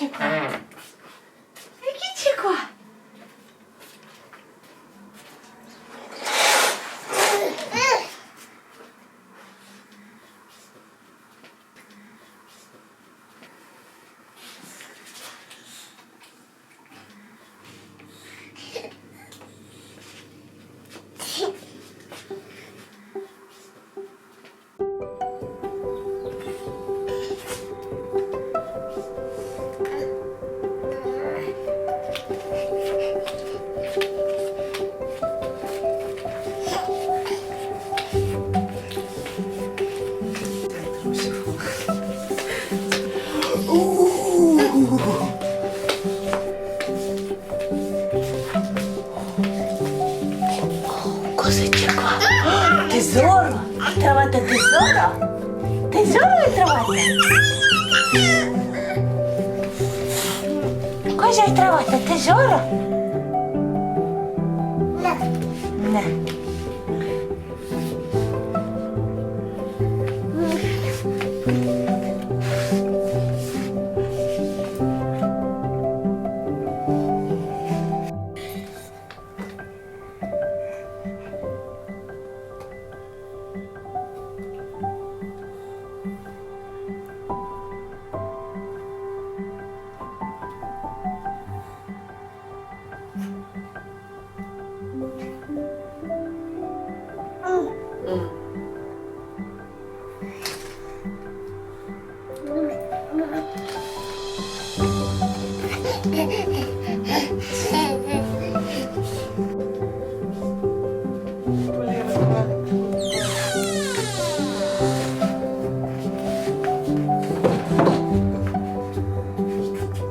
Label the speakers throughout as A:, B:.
A: ciekła? Jakie ciekła? Козочка, tesoro, trovate tesoro? Tesoro hai trovato? Cosa hai trovato, tesoro? No.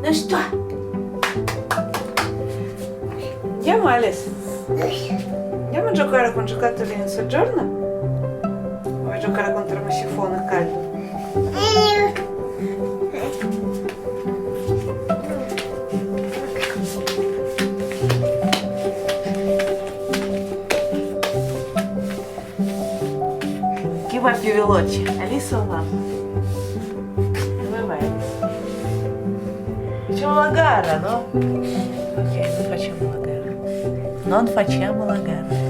A: Ну что? Andiamo Alyssa? Andiamo a giocare con giocattolini in soggiorno? O vuoi giocare con termosifone caldo? Chi va più veloce? Alyssa o mamma? Dove vai Alyssa? Facciamo la gara, no? Ok, non facciamo la gara. Non facciamo la gara.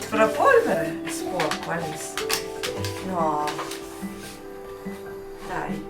A: Про polvere? Sporco, Alyssa. No. Dai.